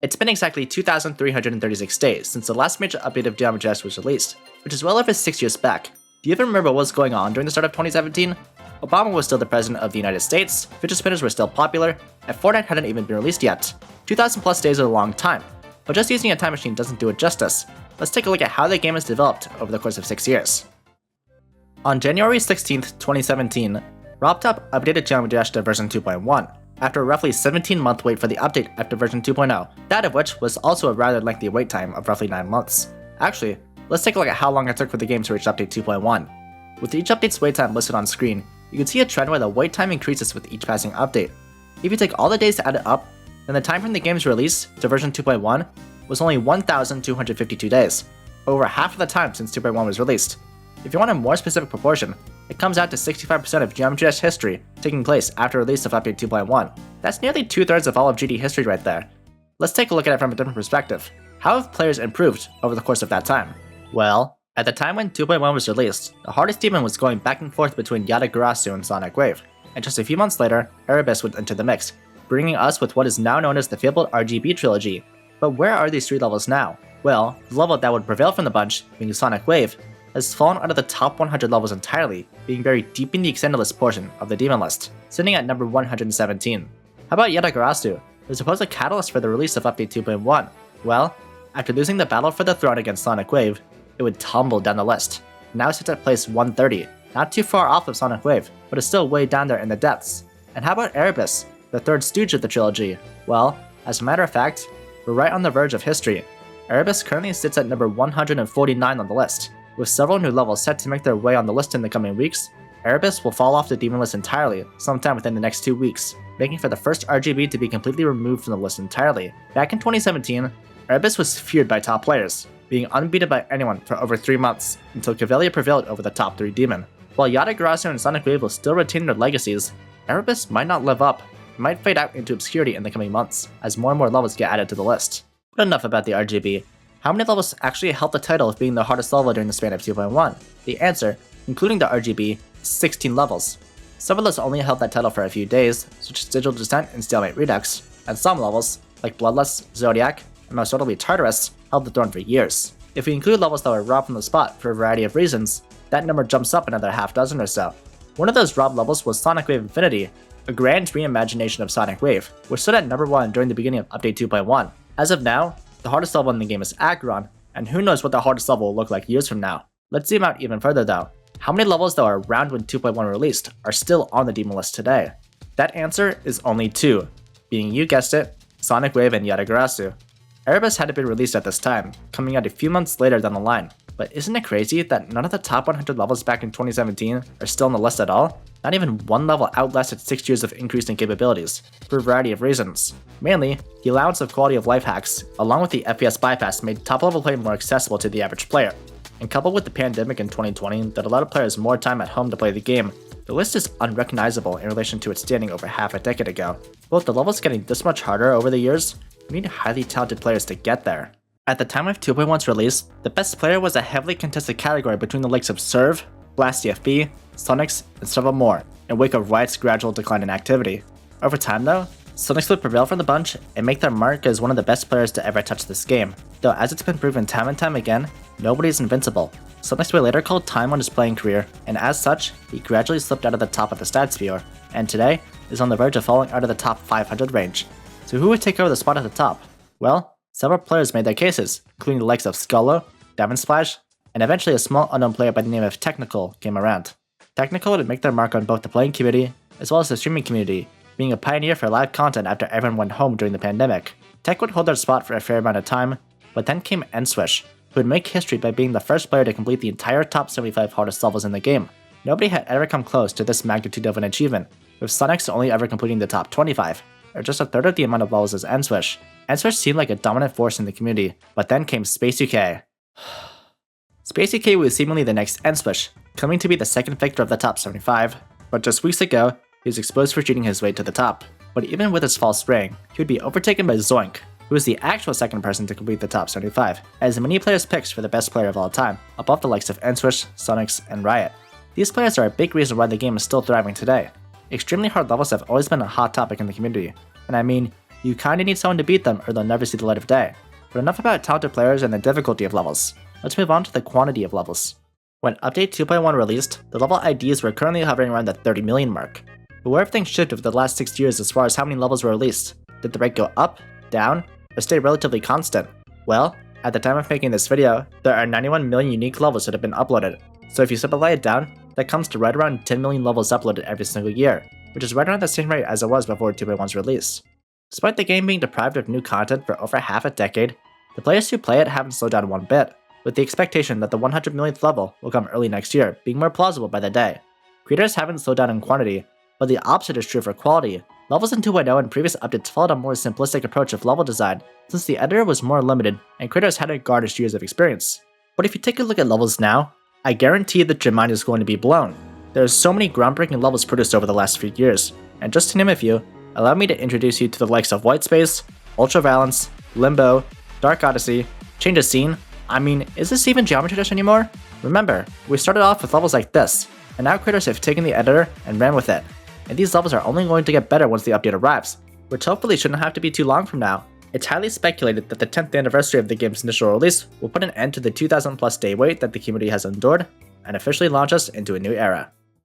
It's been exactly 2,336 days since the last major update of Geometry Dash was released, which is well over 6 years back. Do you even remember what was going on during the start of 2017? Obama was still the president of the United States, fidget spinners were still popular, and Fortnite hadn't even been released yet. 2,000 plus days is a long time, but just using a time machine doesn't do it justice. Let's take a look at how the game has developed over the course of 6 years. On January 16th, 2017, RobTop updated Geometry Dash to version 2.1, after a roughly 17-month wait for the update after version 2.0, that of which was also a rather lengthy wait time of roughly 9 months. Actually, let's take a look at how long it took for the game to reach update 2.1. With each update's wait time listed on screen, you can see a trend where the wait time increases with each passing update. If you take all the days to add it up, then the time from the game's release to version 2.1 was only 1,252 days, over half of the time since 2.1 was released. If you want a more specific proportion, it comes out to 65% of Geometry Dash history taking place after release of update 2.1. That's nearly 2/3 of all of GD history right there. Let's take a look at it from a different perspective. How have players improved over the course of that time? Well, at the time when 2.1 was released, the hardest demon was going back and forth between Yatagarasu and Sonic Wave, and just a few months later, Erebus would enter the mix, bringing us with what is now known as the fabled RGB trilogy. But where are these 3 levels now? Well, the level that would prevail from the bunch, being Sonic Wave, has fallen out of the top 100 levels entirely, being buried deep in the extended list portion of the demon list, sitting at number 117. How about Yatagarasu, the supposed catalyst for the release of update 2.1? Well, after losing the battle for the throne against Sonic Wave, it would tumble down the list. Now sits at place 130, not too far off of Sonic Wave, but is still way down there in the depths. And how about Erebus, the third stooge of the trilogy? Well, as a matter of fact, we're right on the verge of history. Erebus currently sits at number 149 on the list. With several new levels set to make their way on the list in the coming weeks, Erebus will fall off the demon list entirely sometime within the next 2 weeks, making for the first RGB to be completely removed from the list entirely. Back in 2017, Erebus was feared by top players, being unbeaten by anyone for over 3 months, until Cavalier prevailed over the top 3 demon. While Yatagarasu and Sonic Wave will still retain their legacies, Erebus might not live up, and might fade out into obscurity in the coming months, as more and more levels get added to the list. But enough about the RGB. How many levels actually held the title of being the hardest level during the span of 2.1? The answer, including the RGB, is 16 levels. Some levels only held that title for a few days, such as Digital Descent and Stalemate Redux, and some levels, like Bloodlust, Zodiac, and most notably Tartarus, held the throne for years. If we include levels that were robbed from the spot for a variety of reasons, that number jumps up another half dozen or so. One of those robbed levels was Sonic Wave Infinity, a grand reimagination of Sonic Wave, which stood at number 1 during the beginning of Update 2.1. As of now, the hardest level in the game is Acheron, and who knows what the hardest level will look like years from now. Let's zoom out even further though. How many levels that were around when 2.1 released are still on the demon list today? That answer is only 2, being, you guessed it, Sonic Wave and Yatagarasu. Erebus had been released at this time, coming out a few months later down the line. But isn't it crazy that none of the top 100 levels back in 2017 are still on the list at all? Not even one level outlasted 6 years of increasing capabilities, for a variety of reasons. Mainly, the allowance of quality of life hacks, along with the FPS bypass, made top level play more accessible to the average player. And coupled with the pandemic in 2020 that allowed players more time at home to play the game, the list is unrecognizable in relation to its standing over half a decade ago. With the levels getting this much harder over the years, we need highly talented players to get there. At the time of 2.1's release, the best player was a heavily contested category between the likes of Serve, Blast CFB, Sonics, and several more, in wake of Riot's gradual decline in activity. Over time though, Sonics would prevail from the bunch and make their mark as one of the best players to ever touch this game, though as it's been proven time and time again, nobody is invincible. Sonics would later call time on his playing career, and as such, he gradually slipped out of the top of the stats viewer, and today is on the verge of falling out of the top 500 range. So who would take over the spot at the top? Well, several players made their cases, including the likes of Skullo, Diamond Splash, and eventually a small unknown player by the name of Technical came around. Technical would make their mark on both the playing community as well as the streaming community, being a pioneer for live content after everyone went home during the pandemic. Tech would hold their spot for a fair amount of time, but then came Nswish, who would make history by being the first player to complete the entire top 75 hardest levels in the game. Nobody had ever come close to this magnitude of an achievement, with Sonics only ever completing the top 25, or just a third of the amount of levels as Nswish. Nswish seemed like a dominant force in the community, but then came Space UK. Space UK was seemingly the next Nswish, coming to be the second victor of the top 75, but just weeks ago, he was exposed for cheating his way to the top. But even with his false rank, he would be overtaken by Zoink, who was the actual second person to complete the top 75, as many players picks for the best player of all time, above the likes of Nswish, Sonics, and Riot. These players are a big reason why the game is still thriving today. Extremely hard levels have always been a hot topic in the community, and I mean, You kinda need someone to beat them or they'll never see the light of day. But enough about talented players and the difficulty of levels. Let's move on to the quantity of levels. When Update 2.1 released, the level IDs were currently hovering around the 30 million mark. But where have things shifted over the last 6 years as far as how many levels were released? Did the rate go up, down, or stay relatively constant? Well, at the time of making this video, there are 91 million unique levels that have been uploaded. So if you simplify it down, that comes to right around 10 million levels uploaded every single year, which is right around the same rate as it was before 2.1's release. Despite the game being deprived of new content for over half a decade, the players who play it haven't slowed down one bit, with the expectation that the 100 millionth level will come early next year being more plausible by the day. Creators haven't slowed down in quantity, but the opposite is true for quality. Levels in 2.0 and previous updates followed a more simplistic approach of level design, since the editor was more limited and creators hadn't garnished years of experience. But if you take a look at levels now, I guarantee that your mind is going to be blown. There are so many groundbreaking levels produced over the last few years, and just to name a few, allow me to introduce you to the likes of White Space, Ultraviolence, Limbo, Dark Odyssey, Change of Scene. I mean, is this even Geometry Dash anymore? Remember, we started off with levels like this, and now creators have taken the editor and ran with it. And these levels are only going to get better once the update arrives, which hopefully shouldn't have to be too long from now. It's highly speculated that the 10th anniversary of the game's initial release will put an end to the 2,000 plus day wait that the community has endured, and officially launch us into a new era.